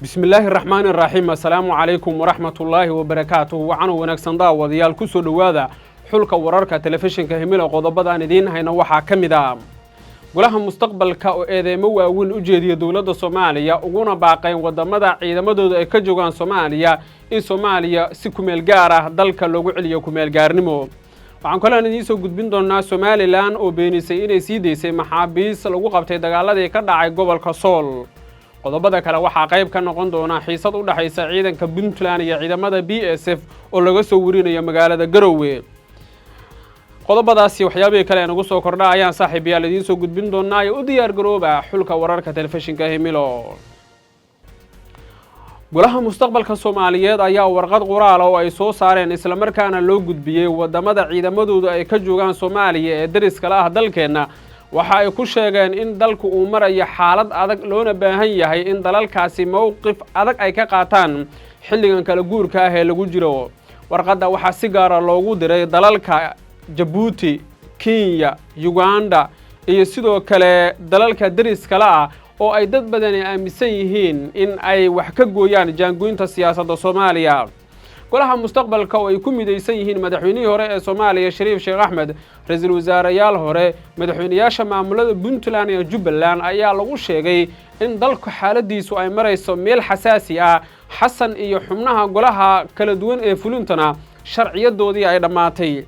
بسم الله الرحمن الرحيم. السلام عليكم ورحمة الله وبركاته. وعنو ونكسن داوديال كسو دوادا xulka wararka telefishinka himilo qodobada idin hayna waxa kamida golaha mustaqbalka oo eedeymo waaweyn u jeediyo dawladda Soomaaliya uguna baaqayn wadamada ciidamadooda ay ka joogan Soomaaliya in Soomaaliya si ku meel gaar ah dalka loogu celiyo ku meel gaarnimo. waxaan kale idin soo gudbin doonaa Somaliland oo beenisay inay sii deysay maxaabiis lagu qabtay dagaaladii ka dhacay gobolka Sool. qodobada kale waxa qayb ka noqon doona xiisad u dhaxaysa ciidanka Puntland iyo ciidamada BSF oo laga soo warinayo magaalada Garowe. qodobadaasi waxyaabo kale aan ugu soo kordhaa ayaan saaxiibayaal idin soo gudbin doonaa oo u diyaar garooba xulka wararka telefishinka himilo. golaha mustaqbalka Soomaaliyeed ayaa warqad qoraal oo ay soo saareen isla markaana loo gudbiyay wadamada ciidamadooda ay ka joogan Soomaaliya ee dariska ah dalkeena. waxa ay ku sheegeen in dalku uu marayo xaalad adag loona baahan yahay in dalalkaasi mowqif adag ay ka qaataan xilligan kala guurka ah ee lagu jiro. warqadda waxa si gaar ah loogu diray dalalka Djibouti, Kenya, Uganda iyo sidoo kale dalalka dariska ah oo ay dad badan aaminsan yihiin in ay wax ka gooyaan jaangoynta siyaasadda Soomaaliya. golaha mustaqbalka oo ay ku midaysan yihiin madaxweynihii hore ee Soomaaliya Shariif Sheekh Axmed, ra'iisul wasaarayaal hore, madaxweynayaasha maamulada Puntland iyo Jubbaland ayaa lagu sheegay in dalku xaaladiisu ay marayso meel xasaasi ah. xasan iyo xubnaha golaha kala duwan ee fulintana sharciyadoodii ay dhamaatay.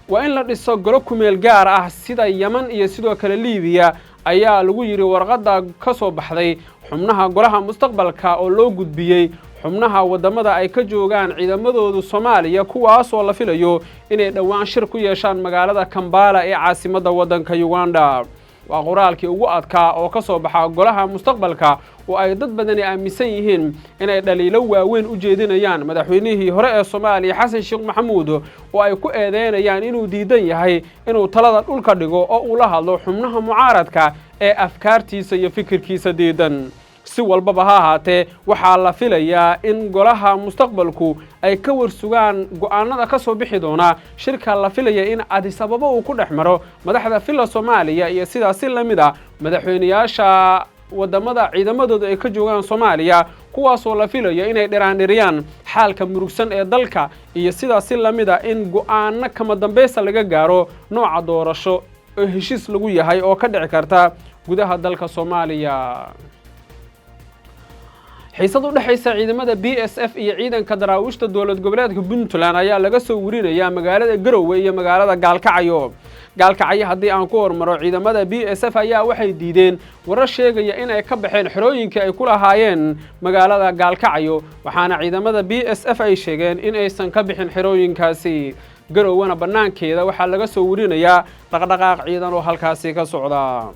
waa in la dhiso golo ku meel gaar ah sida Yemen iyo sidoo kale Liibiya ayaa lagu yiri warqadda ka soo baxday xubnaha golaha mustaqbalka oo loo gudbiyay xubnaha wadamada ay ka joogaan ciidamadooda Soomaaliya kuwaas oo la filayo inay dhawaan shir ku yeeshaan magaalada Kampala ee caasimadda wadanka Uganda. waa qoraalkii ugu adkaa oo ka soo baxa golaha mustaqbalka oo ay dad badan aaminsan yihiin inay dhaliilo waaweyn u jeedinayaan madaxweynihii hore ee Soomaaliya Xasan Sheekh Maxamuud oo ay ku eedeynayaan inuu diidan yahay inuu talada dhulka dhigo oo uu la hadlo xubnaha mucaaradka ee afkaartiisa iyo fikirkiisa diidan. si walbaba ha ahaatee waxaa la filayaa in golaha mustaqbalku ay ka warsugaan go'aanada ka soo bixi doona shirka la filaya in Addis Ababa uu ku dhaxmaro madaxda filla Soomaaliya iyo sidaas la mid ah madaxweynayaasha wadamada ciidamadooda ay ka joogan Soomaaliya kuwaas oo la filayo inay dhiraandiriyaan xaalka murugsan ee dalka iyo sidaas la mid ah in go'aano kama dambaysa laga gaaro nooca doorasho oo heshiis lagu yahay oo ka dhici karta gudaha dalka Soomaaliya. xiisad u dhaxaysa ciidamada BSF iyo ciidanka daraawishta dawlad goboleedka Puntland ayaa laga soo warinayaa magaalada Garowe iyo magaalada Gaalkacyo. haddii aan ku hormaro ciidamada BSF ayaa waxay diideen warar sheegaya in ay ka baxeen xerooyinka ay ku lahaayeen magaalada Gaalkacyo, waxaana ciidamada BSF ay sheegeen in aysan ka bixin xerooyinkaasi. Garowena banaankeeda waxaa laga soo warinayaa dhaqdhaqaaq ciidan oo halkaasi ka socda.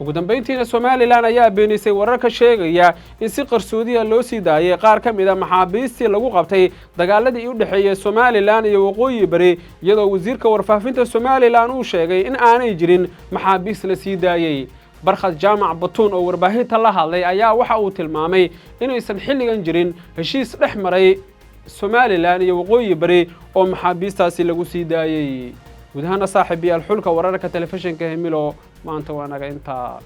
ugu dambeyntiina Somaliland ayaa beenisay warar ka sheegaya in si qarsoodiya loo sii daayay qaar ka mid ah maxaabiistii lagu qabtay dagaaladii u dhaxeeyay Somaliland iyo Waqooyi Bari, iyadoo wasiirka warfaafinta Somaliland uu sheegay in aanay jirin maxaabiis la sii daayay. Barkhad Jaamac Batuun oo warbaahinta la hadlay ayaa waxa uu tilmaamay inaysan xilligan jirin heshiis dhex maray Somaliland iyo Waqooyi Bari oo maxaabiistaasi lagu sii daayay. gudahaan saaxiibayaal xulka wararka telefishinka himilo maanta waa naga inta